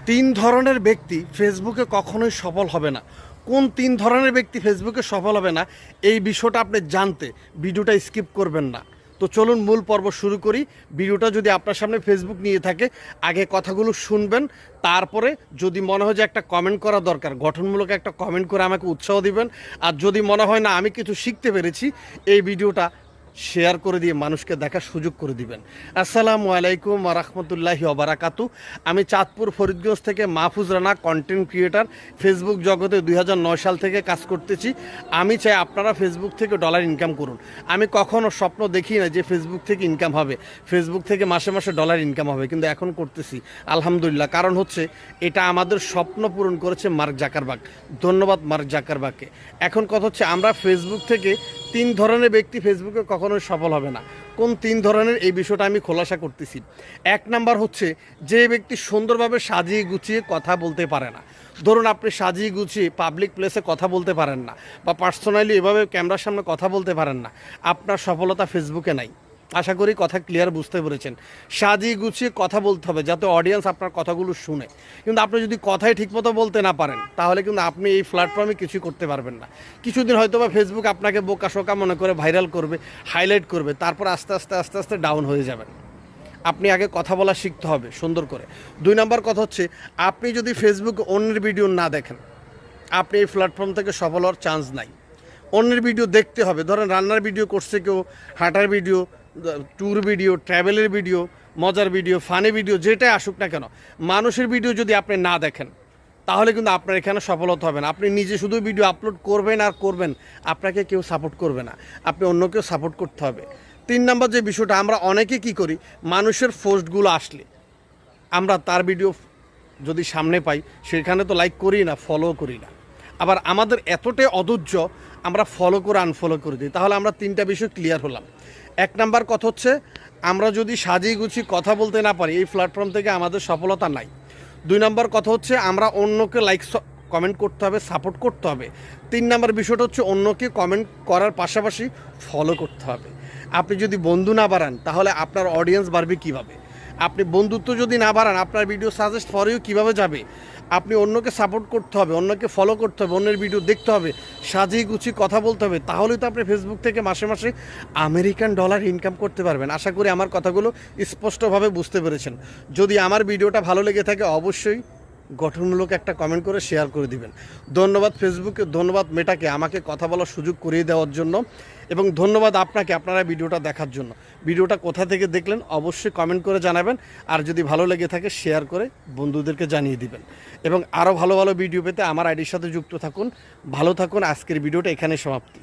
তিন ধরনের ব্যক্তি ফেসবুকে কখনোই সফল হবে না। কোন তিন ধরনের ব্যক্তি ফেসবুকে সফল হবে না এই বিষয়টা আপনি জানতে ভিডিওটা স্কিপ করবেন না। তো চলুন মূল পর্ব শুরু করি। ভিডিওটা যদি আপনার সামনে ফেসবুক নিয়ে থাকে আগে কথাগুলো শুনবেন, তারপরে যদি মনে হয় যে একটা কমেন্ট করা দরকার, গঠনমূলক একটা কমেন্ট করে আমাকে উৎসাহ দিবেন। আর যদি মনে হয় না আমি কিছু শিখতে পেরেছি, এই ভিডিওটা শেয়ার করে দিয়ে মানুষকে দেখার সুযোগ করে দিবেন। আসসালামু আলাইকুম ওয়া রাহমাতুল্লাহি ওয়া বারাকাতু। আমি চাঁদপুর ফরিদগঞ্জ থেকে Mahfuz Rana, content creator. Facebook জগতে 2009 সাল থেকে কাজ করতেছি। আমি চাই আপনারা ফেসবুক থেকে ডলার ইনকাম করুন। আমি কখনো স্বপ্ন দেখি না যে ফেসবুক থেকে ইনকাম হবে, ফেসবুক থেকে মাসে মাসে ডলার ইনকাম হবে, কিন্তু এখন করতেছি আলহামদুলিল্লাহ। কারণ হচ্ছে এটা আমাদের স্বপ্ন পূরণ করেছে মার্ক জাকারবার্গ। ধন্যবাদ মার্ক জাকারবার্গকে। এখন কথা হচ্ছে আমরা ফেসবুক থেকে তিন ধরনের ব্যক্তি ফেসবুকে কখনোই সফল হবে না। কোন তিন ধরনের এই বিষয়টা আমি খোলাসা করতেছি। এক নাম্বার হচ্ছে যে ব্যক্তি সুন্দরভাবে সাজিয়ে গুছিয়ে কথা বলতে পারে না। ধরুন আপনি সাজিয়ে গুছিয়ে পাবলিক প্লেসে কথা বলতে পারেন না, বা পার্সোনালি এভাবে ক্যামেরার সামনে কথা বলতে পারেন না, আপনার সফলতা ফেসবুকে নাই। আশা করি কথা ক্লিয়ার বুঝতে পেরেছেন। সাজিয়ে গুছিয়ে কথা বলতে হবে যাতে অডিয়েন্স আপনার কথাগুলো শুনে। কিন্তু আপনি যদি কথাই ঠিকমতো বলতে না পারেন তাহলে কিন্তু আপনি এই প্ল্যাটফর্মে কিছুই করতে পারবেন না। কিছুদিন হয়তো বা ফেসবুক আপনাকে বোকাশোকা মনে করে ভাইরাল করবে, হাইলাইট করবে, তারপর আস্তে আস্তে আস্তে আস্তে ডাউন হয়ে যাবেন। আপনি আগে কথা বলা শিখতে হবে সুন্দর করে। দুই নম্বর কথা হচ্ছে আপনি যদি ফেসবুকে অন্যের ভিডিও না দেখেন আপনি এই প্ল্যাটফর্ম থেকে সফল হওয়ার চান্স নাই। অন্যের ভিডিও দেখতে হবে। ধরেন রান্নার ভিডিও করছে কেউ, হাঁটার ভিডিও, ট্যুর ভিডিও, ট্রাভেলের ভিডিও, মজার ভিডিও, ফানি ভিডিও, যেটাই আসুক না কেন, মানুষের ভিডিও যদি আপনি না দেখেন তাহলে কিন্তু আপনার এখানে সফলতা হবে না। আপনি নিজে শুধু ভিডিও আপলোড করবেন আর করবেন, আপনাকে কেউ সাপোর্ট করবে না, আপনি অন্য কেউ সাপোর্ট করতে হবে। তিন নম্বর যে বিষয়টা, আমরা অনেকে কি করি, মানুষের পোস্টগুলো আসলে আমরা তার ভিডিও যদি সামনে পাই সেখানে তো লাইক করি না, ফলো করি না। আবার আমাদের এতটাই অধৈর্য আমরা ফলো করে আনফলো করে দিই। তাহলে আমরা তিনটা বিষয় ক্লিয়ার হলাম। এক নাম্বার কথা হচ্ছে আমরা যদি সাজিয়ে গুছিয়ে কথা বলতে না পারি এই প্ল্যাটফর্ম থেকে আমাদের সফলতা নাই। দুই নম্বর কথা হচ্ছে আমরা অন্যকে লাইক কমেন্ট করতে হবে, সাপোর্ট করতে হবে। তিন নম্বর বিষয়টা হচ্ছে অন্যকে কমেন্ট করার পাশাপাশি ফলো করতে হবে। আপনি যদি বন্ধু না বাড়ান তাহলে আপনার অডিয়েন্স বাড়বে কীভাবে? আপনি বন্ধুত্ব যদি না বাড়ান আপনার ভিডিও সাজেস্ট ফর ইউ কীভাবে যাবে? আপনি অন্যকে সাপোর্ট করতে হবে, অন্যকে ফলো করতে হবে, অন্যের ভিডিও দেখতে হবে, সাজিয়ে গুছিয়ে কথা বলতে হবে। তাহলেই তো আপনি ফেসবুক থেকে মাসে মাসে আমেরিকান ডলার ইনকাম করতে পারবেন। আশা করি আমার কথাগুলো স্পষ্টভাবে বুঝতে পেরেছেন। যদি আমার ভিডিওটা ভালো লেগে থাকে অবশ্যই গঠনমূলক একটা কমেন্ট করে শেয়ার করে দিবেন। ধন্যবাদ ফেসবুকে, ধন্যবাদ মেটাকে আমাকে কথা বলার সুযোগ করিয়ে দেওয়ার জন্য, এবং ধন্যবাদ আপনাকে আপনারা ভিডিওটা দেখার জন্য। ভিডিওটা কোথা থেকে দেখলেন অবশ্যই কমেন্ট করে জানাবেন। আর যদি ভালো লেগে থাকে শেয়ার করে বন্ধুদেরকে জানিয়ে দিবেন। এবং আরও ভালো ভালো ভিডিও পেতে আমার আইডির সাথে যুক্ত থাকুন। ভালো থাকুন। আজকের ভিডিওটা এখানে সমাপ্তি।